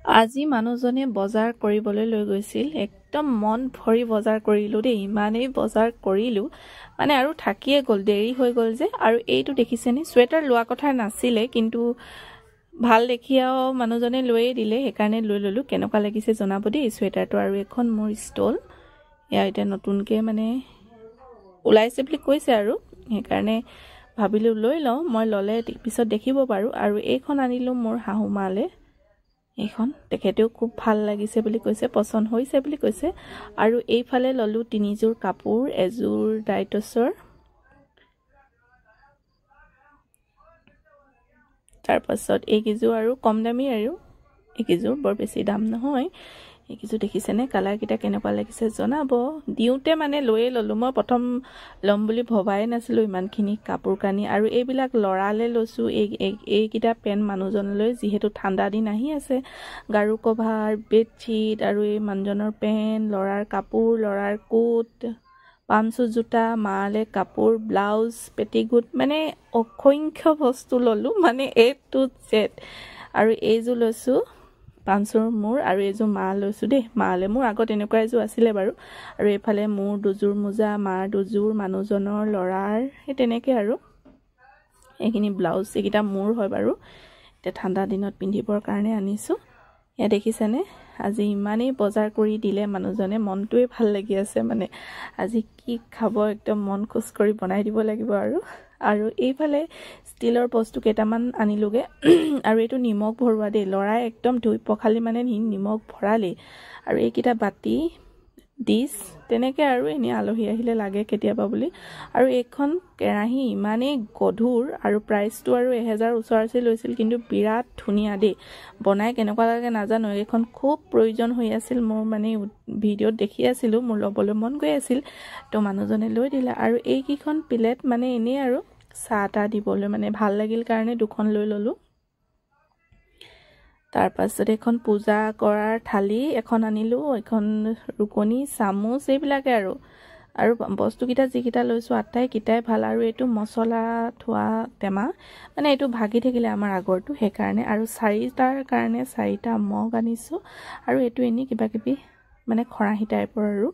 আজি মানুহজনে বজাৰ কৰিবলৈ লৈ গৈছিল একদম মন ভৰি বজাৰ কৰিলো দেই ইমানেই বজাৰ কৰিলো মানে আৰু থাকিয়ে গ'ল দেৰি হৈ গ'ল যে আৰু এইটো দেখিছেনে সোৱেটাৰ লোৱা কথা নাছিলে কিন্তু ভাল দেখিয়াও মানুহজনে লৈয়ে দিলে সেইকাৰণে লৈ ললো কেনেকুৱা লাগিছে জনাব দেই সোৱেটাৰটো আৰু এখন মোৰ ষ্টল এয়া এটা নতুনকে মানে ওলাইছে বুলি কৈছে আৰু সেইকাৰণে ভাবিলো লৈ লওঁ মই ললে পিছত দেখিব পাৰো আৰু এইখন আনিলো মোৰ হাহুমালে এইখন তেখেতেও খুব ভাল লাগিছে বুলি কৈছে পছন্দ হৈছে বুলি কৈছে আৰু এইফালে ললো তিনিযোৰ কাপোৰ এযোৰ ডাইটছৰ তাৰ পাছত এইকিযোৰ আৰু কম দামী আৰু এইকিযোৰ বৰ বেছি দাম নহয় এইকিযোৰ দেখিছেনে কালাৰ কিটা কেনেকুৱা লাগিছে জনাব দিওতে মানে লৈয়ে ললো মই প্ৰথম লম বুলি ভবাই নাছিলো ইমানখিনি কাপোৰ কানি আৰু এইবিলাক লৰালে লৈছো এই কিটা পেন মানুহজনলৈ যিহেতু ঠাণ্ডা দিন আহি আছে গাৰু কভাৰ বেডশিট আৰু এই মানুহজনৰ পেন লৰাৰ কাপোৰ লৰাৰ কোট পামচু জোতা মালে কাপোৰ ব্লাউজ পেটিকোট মানে অসংখ্য বস্তু ললো মানে এ টু জেড আৰু এইযোৰ লৈছো পামচুৰ মোৰ আৰু এইযোৰ মা লৈছো দেই মালে মোৰ আগত এনেকুৱা এযোৰ আছিলে বাৰু আৰু এইফালে মোৰ দুযোৰ মোজা মাৰ দুযোৰ মানুহজনৰ লৰাৰ এই তেনেকে আৰু এইখিনি ব্লাউজ এইকিটা মোৰ হয় বাৰু এটা ঠাণ্ডা দিনত পিন্ধিবৰ কাৰণে আনিছো এয়া দেখিছেনে আজি ইমানেই বজাৰ কৰি দিলে মানুহজনে মনটোৱে ভাল লাগি আছে মানে আজি কি খাব একদম মন খুশ কৰি বনাই দিব লাগিব আৰু এইফালে ষ্টিলৰ বস্তু কেইটামান আনিলোগে আৰু এইটো নিমখ ভৰুৱা দেই লৰাই একদম ধুই পখালি মানে নিমখ ভৰালি আৰু এইকিটা বাটি ডিশ তেনেকে আৰু এনে আলহী আহিলে লাগে কেতিয়াবা বুলি আৰু এইখন কেৰাহী ইমানেই গধুৰ আৰু প্ৰাইসটো আৰু 1000 ওচৰছে লৈছিল কিন্তু বিৰাট ধুনিয়া দেই বনাই কেনেকুৱা লাগে নাজানো এইখন খুব প্ৰয়োজন হৈ আছিল মোৰ মানে ভিডিঅ'ত দেখি আছিলো মোৰ লবলৈ মন গৈ আছিল তো মানুহজনে লৈ দিলে আৰু এই কিখন প্লেট মানে এনে আৰু চাহটা দিবলৈ মানে ভাল লাগিল কাৰণে দুখন লৈ ললো তাৰ পাছত এখন পূজা কৰাৰ থালি এখন আনিলো এখন ৰুকনি চামুচ এইবিলাকে আৰু বস্তু কিটা যিকিটা লৈছো আটাই কিটাই ভাল আৰু এইটো মছলা থোৱা টেমা মানে এইটো ভাগি থাকিলে আমাৰ আগৰটো সেইকাৰণে আৰু চাৰিটাৰ কাৰণে চাৰিটা মগ আনিছো আৰু এইটো এনি কিবা কিবি মানে খৰাহি টাইপৰ আৰু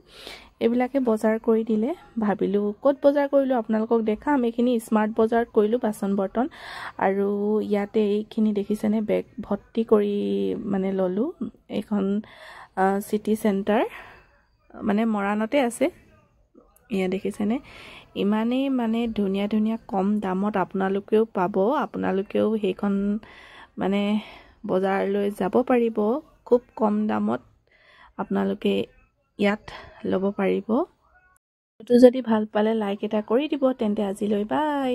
এইবিলাকে বজাৰ কৰি দিলে ভাবিলো ক'ত বজাৰ কৰিলো আপোনালোকক দেখাম এইখিনি স্মাৰ্ট বজাৰত কৰিলো বাচন বৰ্তন আৰু ইয়াতে এইখিনি দেখিছেনে বেগ ভৰ্তি কৰি মানে ললো এখন সিটি সেন্টাৰ মানে মৰাণতে আছে ইয়া দেখিছেনে ইমানেই মানে ধুনিয়া ধুনিয়া কম দামত আপোনালোকেও পাব আপোনালোকেও সেইখন মানে বজাৰলৈ যাব পাৰিব খুব কম দামত আপোনালোকে ইয়াত ল'ব পাৰিব যদি ভাল পালে লাইক এটা কৰি দিব তেন্তে আজিলৈ বাই